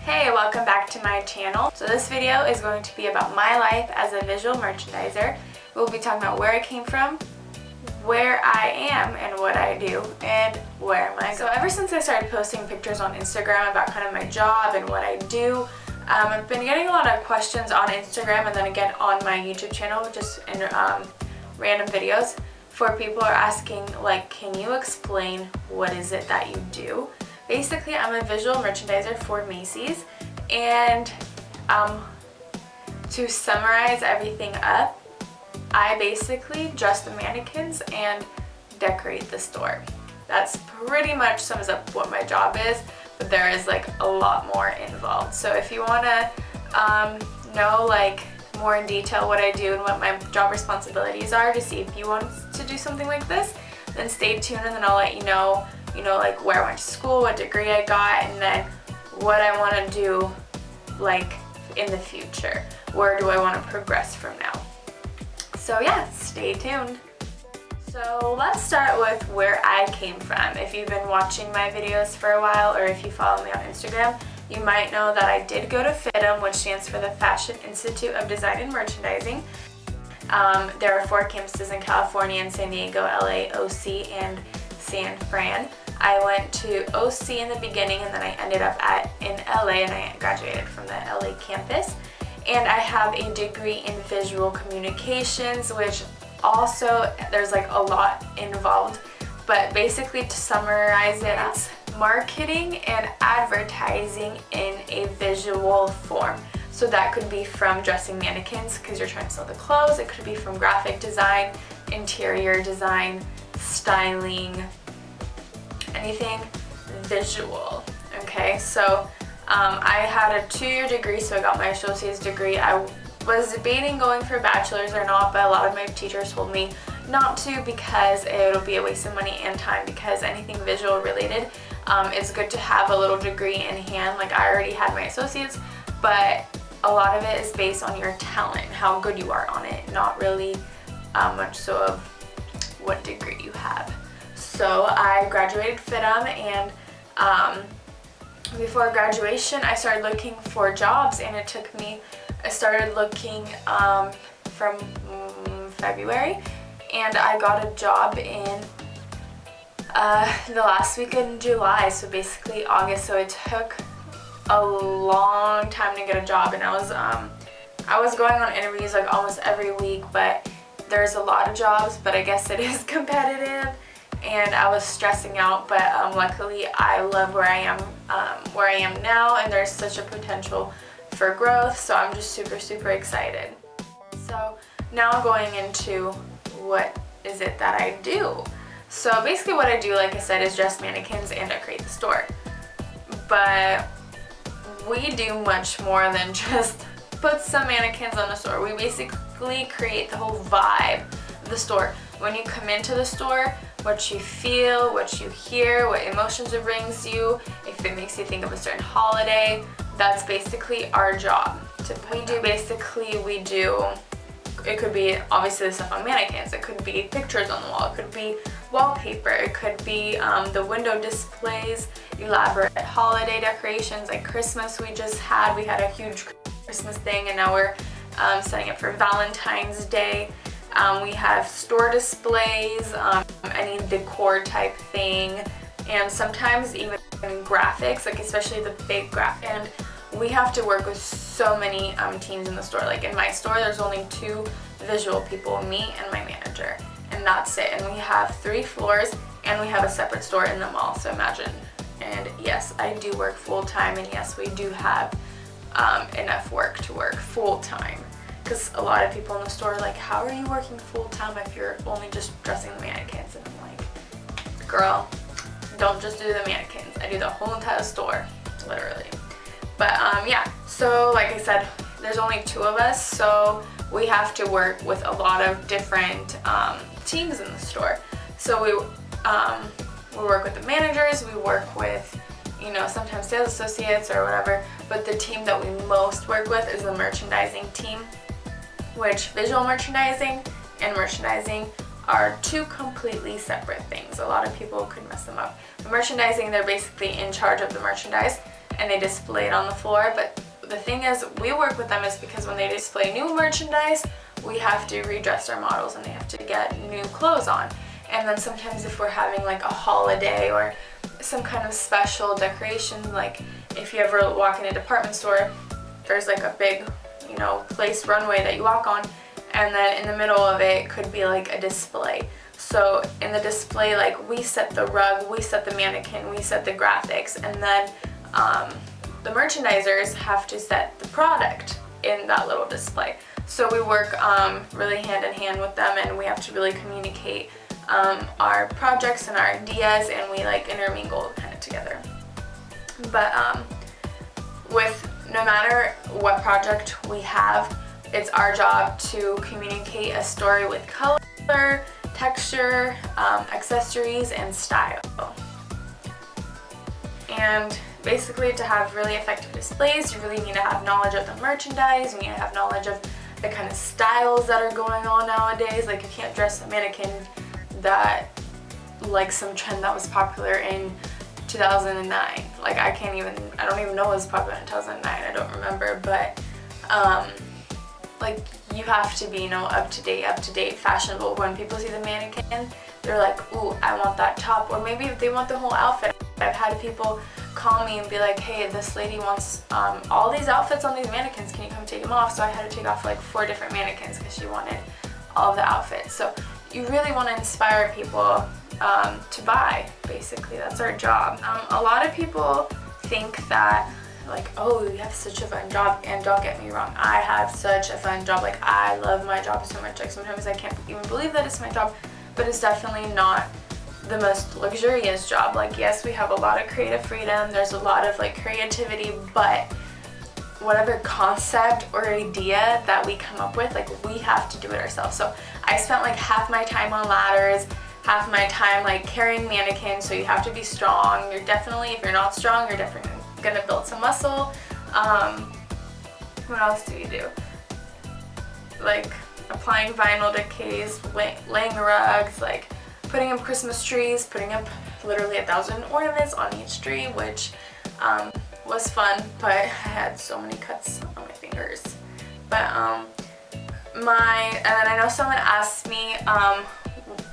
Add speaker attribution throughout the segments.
Speaker 1: Hey, welcome back to my channel. So this video is going to be about my life as a visual merchandiser. We'll be talking about where I came from, where I am and what I do, and where am I going. So ever since I started posting pictures on Instagram about kind of my job and what I do, I've been getting a lot of questions on Instagram and then again on my YouTube channel, just in random videos, for people are asking, like, can you explain what is it that you do? Basically, I'm a visual merchandiser for Macy's, and to summarize everything up, I basically dress the mannequins and decorate the store. That's pretty much sums up what my job is, but there is like a lot more involved. So if you want to know like more in detail what I do and what my job responsibilities are to see if you want to do something like this, then stay tuned and then I'll let you know, like where I went to school, what degree I got, and then what I want to do like in the future. Where do I want to progress from now? So yeah, stay tuned. So let's start with where I came from. If you've been watching my videos for a while or if you follow me on Instagram, you might know that I did go to FIDM, which stands for the Fashion Institute of Design and Merchandising. There are 4 campuses in California, in San Diego, LA, OC, and San Fran. I went to OC in the beginning and then I ended up in LA, and I graduated from the LA campus. And I have a degree in visual communications, which also there's like a lot involved, but basically to summarize it, it's marketing and advertising in a visual form. So that could be from dressing mannequins because you're trying to sell the clothes. It could be from graphic design, interior design, styling, anything visual. Okay, so I had a 2-year degree, so I got my associate's degree. I was debating going for a bachelor's or not, but a lot of my teachers told me not to because it'll be a waste of money and time, because anything visual related, it's good to have a little degree in hand. Like, I already had my associates, but a lot of it is based on your talent, how good you are on it, not really much so of what degree you have. So I graduated FIDM, and before graduation I started looking for jobs, and I started looking from February, and I got a job in the last week in July, so basically August. So it took a long time to get a job, and I was going on interviews like almost every week, but there's a lot of jobs, but I guess it is competitive, and I was stressing out. But luckily I love where I am now, and there's such a potential for growth, so I'm just super excited. So now going into what is it that I do. So basically what I do, like I said, is dress mannequins and decorate the store. But we do much more than just put some mannequins on the store. We basically create the whole vibe of the store. When you come into the store, what you feel, what you hear, what emotions it brings you, if it makes you think of a certain holiday, that's basically our job. It could be obviously the stuff on mannequins, it could be pictures on the wall, it could be wallpaper, it could be the window displays, elaborate holiday decorations like Christmas. We had a huge Christmas thing, and now we're setting up for Valentine's Day. We have store displays, any decor type thing, and sometimes even graphics, like especially the big graphic. And we have to work with so many teams in the store. Like in my store, there's only 2 visual people, me and my manager, and that's it. And we have 3 floors, and we have a separate store in the mall, so imagine. And yes, I do work full-time, and yes, we do have enough work to work full-time. Because a lot of people in the store are like, how are you working full-time if you're only just dressing the mannequins? And I'm like, girl, don't just do the mannequins. I do the whole entire store, literally. But yeah, so like I said, there's only 2 of us, so we have to work with a lot of different teams in the store. So we work with the managers, we work with, sometimes sales associates or whatever, but the team that we most work with is the merchandising team, which visual merchandising and merchandising are 2 completely separate things. A lot of people could mess them up. The merchandising, they're basically in charge of the merchandise, and they display it on the floor. But the thing is, we work with them is because when they display new merchandise, we have to redress our models and they have to get new clothes on. And then sometimes if we're having like a holiday or some kind of special decoration, like if you ever walk in a department store, there's like a big, you know, place runway that you walk on, and then in the middle of it could be like a display. So in the display, like we set the rug, we set the mannequin, we set the graphics, and then the merchandisers have to set the product in that little display. So we work really hand in hand with them, and we have to really communicate our projects and our ideas, and we like intermingle kind of together. But with no matter what project we have, it's our job to communicate a story with color, texture, accessories, and style. And basically, to have really effective displays, you really need to have knowledge of the merchandise, you need to have knowledge of the kind of styles that are going on nowadays. Like you can't dress a mannequin that like some trend that was popular in 2009. Like I don't even know it was popular in 2009, I don't remember, but like you have to be, you know, up to date, fashionable. When people see the mannequin, they're like, ooh, I want that top, or maybe if they want the whole outfit. I've had people call me and be like, hey, this lady wants all these outfits on these mannequins, can you come take them off? So I had to take off like 4 different mannequins because she wanted all of the outfits. So you really want to inspire people to buy, basically. That's our job. A lot of people think that like, oh, you have such a fun job, and don't get me wrong, I have such a fun job. Like I love my job so much. Like sometimes I can't even believe that it's my job, but it's definitely not the most luxurious job. Like yes, we have a lot of creative freedom, there's a lot of like creativity, but whatever concept or idea that we come up with, like we have to do it ourselves. So I spent like half my time on ladders, half my time like carrying mannequins, so you have to be strong. You're definitely, if you're not strong, you're definitely gonna build some muscle. What else do we do? Like applying vinyl decays, laying rugs, like putting up Christmas trees, putting up literally 1,000 ornaments on each tree, which was fun, but I had so many cuts on my fingers. But and then I know someone asked me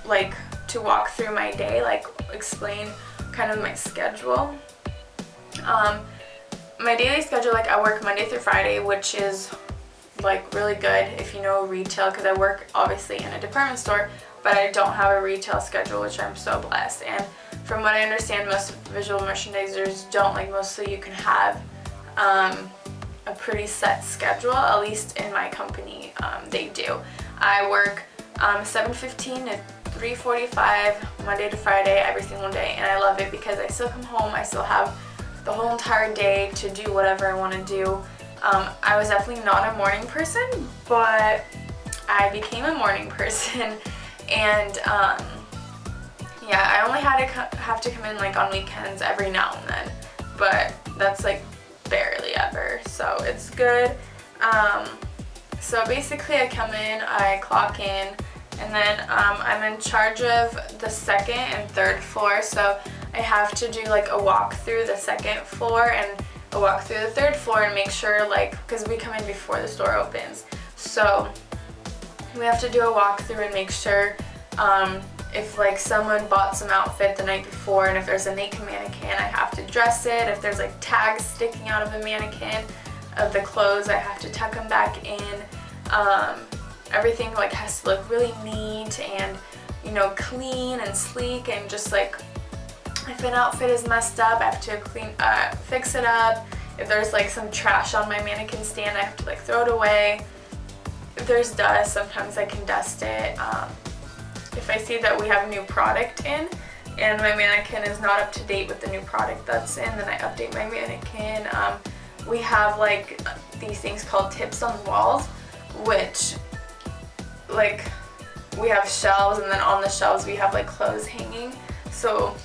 Speaker 1: like to walk through my day, like explain kind of my schedule. My daily schedule, like I work Monday through Friday, which is like really good if you know retail, because I work obviously in a department store, but I don't have a retail schedule, which I'm so blessed. And from what I understand, most visual merchandisers don't. Like mostly you can have a pretty set schedule, at least in my company they do. I work 7:15 to 3:45 Monday to Friday every single day, and I love it because I still come home, I still have the whole entire day to do whatever I want to do. I was definitely not a morning person, but I became a morning person, and yeah, I only had to have to come in like on weekends every now and then, but that's like barely ever, so it's good. So basically I come in, I clock in, and then I'm in charge of the second and third floor, so I have to do like a walk through the second floor and a walk through the third floor and make sure, like, because we come in before the store opens, so we have to do a walk through and make sure if like someone bought some outfit the night before, and if there's a naked mannequin, I have to dress it. If there's like tags sticking out of the mannequin of the clothes, I have to tuck them back in. Everything like has to look really neat and, you know, clean and sleek, and just like if an outfit is messed up, I have to fix it up. If there's like some trash on my mannequin stand, I have to like throw it away. If there's dust, sometimes I can dust it. If I see that we have new product in and my mannequin is not up to date with the new product that's in, then I update my mannequin. We have like these things called tips on the walls, which like we have shelves, and then on the shelves we have like clothes hanging, so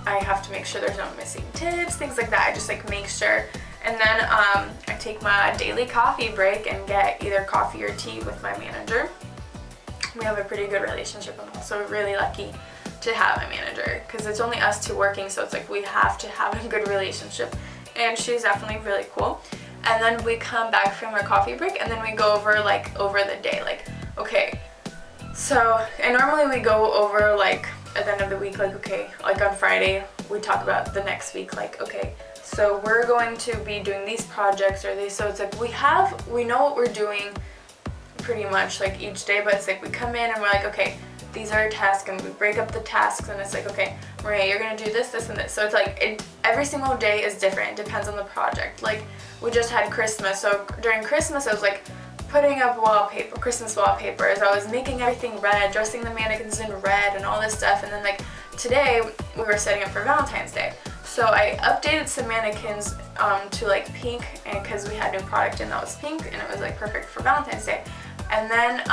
Speaker 1: I have to make sure there's no missing tips, things like that. I just like make sure. And then I take my daily coffee break and get either coffee or tea with my manager. We have a pretty good relationship. I'm also really lucky to have a manager because it's only us two working, so it's like we have to have a good relationship and she's definitely really cool. And then we come back from our coffee break, and then we go over like over the day, like, okay, so, and normally we go over like at the end of the week, like, okay, like on Friday we talk about the next week, like, okay, so we're going to be doing these projects or these, so it's like we know what we're doing pretty much like each day, but it's like we come in and we're like, okay, these are our tasks, and we break up the tasks, and it's like, okay, Maria, you're gonna do this, this, and this. So it's like every single day is different. It depends on the project. Like we just had Christmas, so during Christmas I was like putting up wallpaper, Christmas wallpapers. I was making everything red, dressing the mannequins in red and all this stuff. And then like today we were setting up for Valentine's Day. So I updated some mannequins to like pink, and because we had new product and that was pink, and it was like perfect for Valentine's Day. And then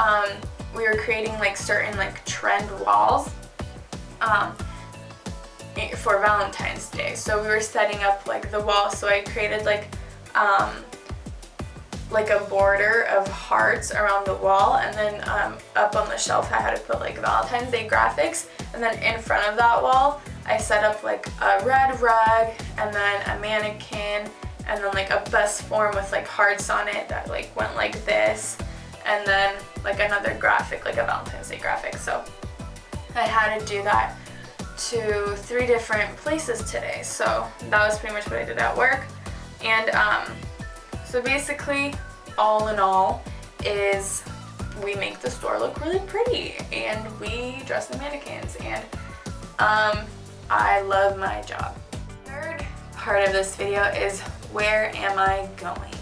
Speaker 1: we were creating like certain like trend walls for Valentine's Day. So we were setting up like the wall. So I created like a border of hearts around the wall, and then up on the shelf I had to put like Valentine's Day graphics, and then in front of that wall I set up like a red rug, and then a mannequin, and then like a bus form with like hearts on it that like went like this, and then like another graphic, like a Valentine's Day graphic. So I had to do that to 3 different places today. So that was pretty much what I did at work. And so basically, all in all, is we make the store look really pretty, and we dress the mannequins, and I love my job. Third part of this video is, where am I going?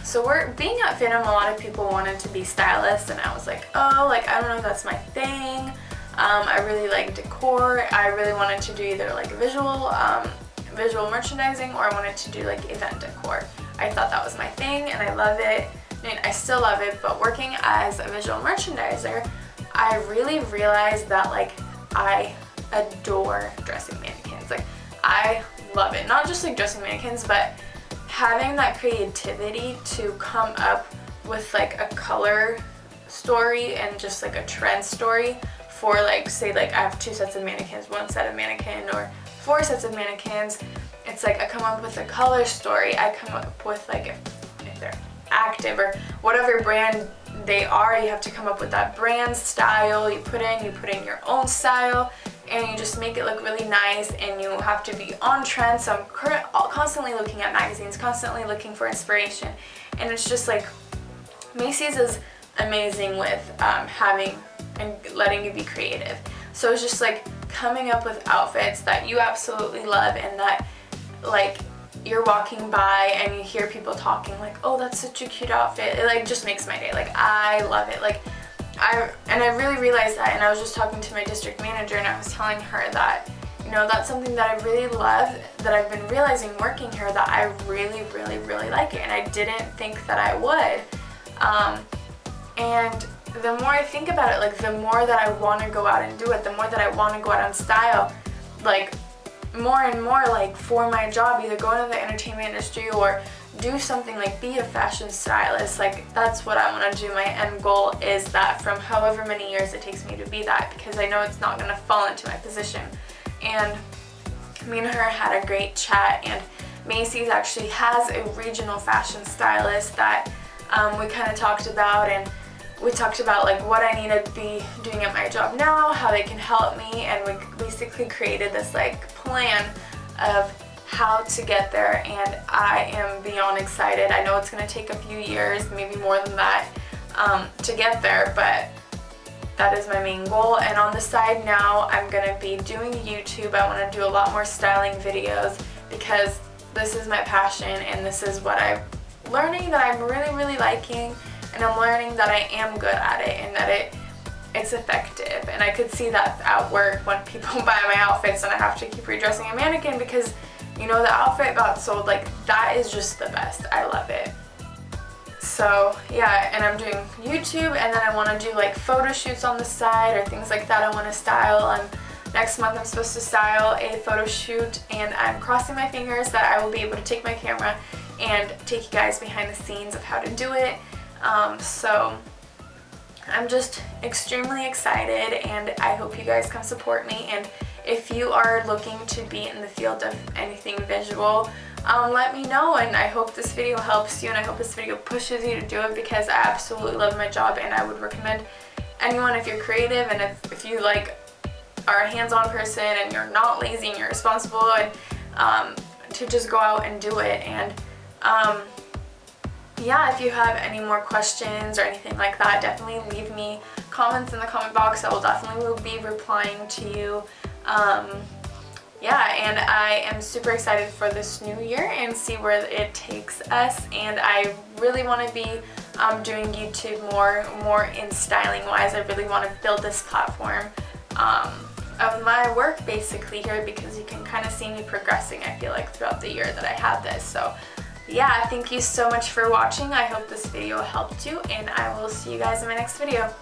Speaker 1: So we're being at Finham, a lot of people wanted to be stylists, and I was like, oh, like I don't know if that's my thing. I really like decor. I really wanted to do either like visual merchandising, or I wanted to do like event decor. I thought that was my thing, and I love it. I mean, I still love it, but working as a visual merchandiser, I really realized that like I adore dressing mannequins. Like I love it. Not just like dressing mannequins, but having that creativity to come up with like a color story and just like a trend story for like, say like I have 2 sets of mannequins, 1 set of mannequin, or 4 sets of mannequins. It's like I come up with a color story. I come up with like if they're active or whatever brand they are, you have to come up with that brand style. You put in your own style, and you just make it look really nice, and you have to be on trend. So I'm constantly looking at magazines, constantly looking for inspiration, and it's just like Macy's is amazing with having and letting you be creative. So it's just like coming up with outfits that you absolutely love, and that like you're walking by and you hear people talking like, oh, that's such a cute outfit. It like just makes my day. Like I love it. Like I really realized that, and I was just talking to my district manager, and I was telling her that, you know, that's something that I really love, that I've been realizing working here, that I really, really, really like it, and I didn't think that I would. And the more I think about it, like the more that I want to go out and do it, the more that I want to go out on style, like more and more, like for my job, either go into the entertainment industry or do something like be a fashion stylist. Like that's what I want to do. My end goal is that, from however many years it takes me to be that, because I know it's not going to fall into my position. And me and her had a great chat, and Macy's actually has a regional fashion stylist that we kind of talked about, and we talked about like what I need to be doing at my job now, how they can help me, and we basically created this like plan of how to get there, and I am beyond excited. I know it's going to take a few years, maybe more than that, to get there, but that is my main goal. And on the side now, I'm going to be doing YouTube. I want to do a lot more styling videos, because this is my passion, and this is what I'm learning that I'm really, really liking, and I'm learning that I am good at it, and that it's effective. And I could see that at work when people buy my outfits and I have to keep redressing a mannequin because, you know, the outfit got sold. Like, that is just the best. I love it. So yeah, and I'm doing YouTube, and then I want to do like photo shoots on the side or things like that. I want to style. Next month I'm supposed to style a photo shoot, and I'm crossing my fingers that I will be able to take my camera and take you guys behind the scenes of how to do it. So I'm just extremely excited, and I hope you guys come support me. And if you are looking to be in the field of anything visual, let me know, and I hope this video helps you, and I hope this video pushes you to do it, because I absolutely love my job, and I would recommend anyone, if you're creative and if you like are a hands-on person and you're not lazy and you're responsible, and to just go out and do it. And yeah, if you have any more questions or anything like that, definitely leave me comments in the comment box. I will definitely be replying to you. Yeah, and I am super excited for this new year and see where it takes us, and I really want to be doing YouTube more in styling wise. I really want to build this platform of my work basically here, because you can kind of see me progressing, I feel like, throughout the year that I have this. So yeah, thank you so much for watching. I hope this video helped you, and I will see you guys in my next video.